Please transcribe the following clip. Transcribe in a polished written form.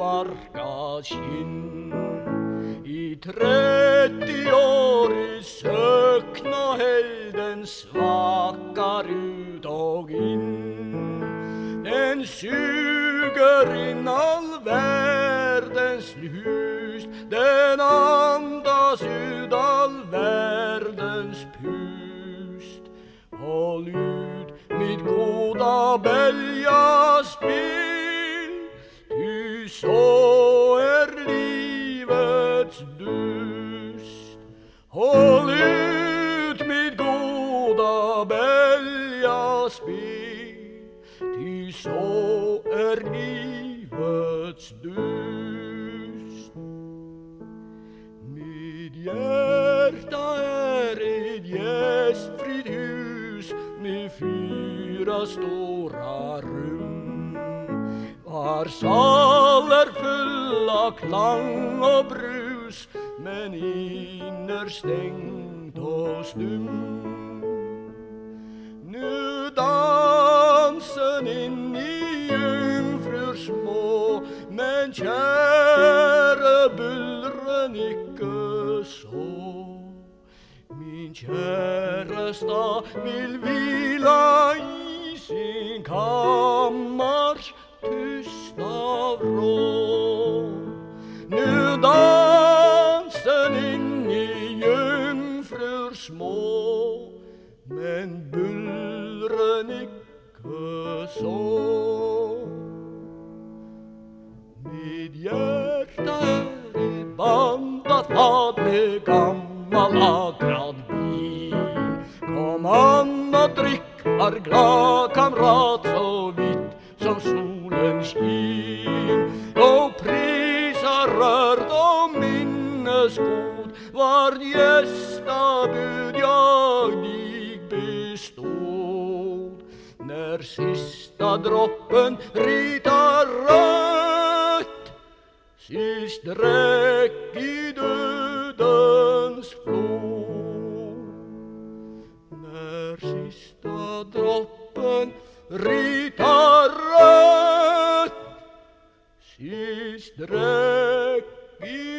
barka skinn. I 30 år søkna helden svakar ut og inn. Den suger inn all verdens lyst, den andas ut all verdens pust. Hold ut, mitt goda beljaspill, ty så livets dust. Hold ut, mitt goda beljaspill, ty så livets dust. Mitt hjärta ett gästfritt hus med 4 stora rum. Var sal full av klang og brus, men innerstengt og stum. Nu dansen inn i jungfrur små, men kjære buldren ikke så. Min kjæresta vil hvila i sin kammars tysta vrå. Nu dansen inn i jungfrur små, men buldren ikke så. Mitt hjärta i bandat fat med gammal lagrad vin. Kom an og drikk, var glad kamrat, så vidt som solen skin. Og prisa rørt og minnesgod, var gjestabud jag dig bestod. När sista droppen ritar rött, sist dräck i dödens flod. När sista droppen ritar rött, sist dräck i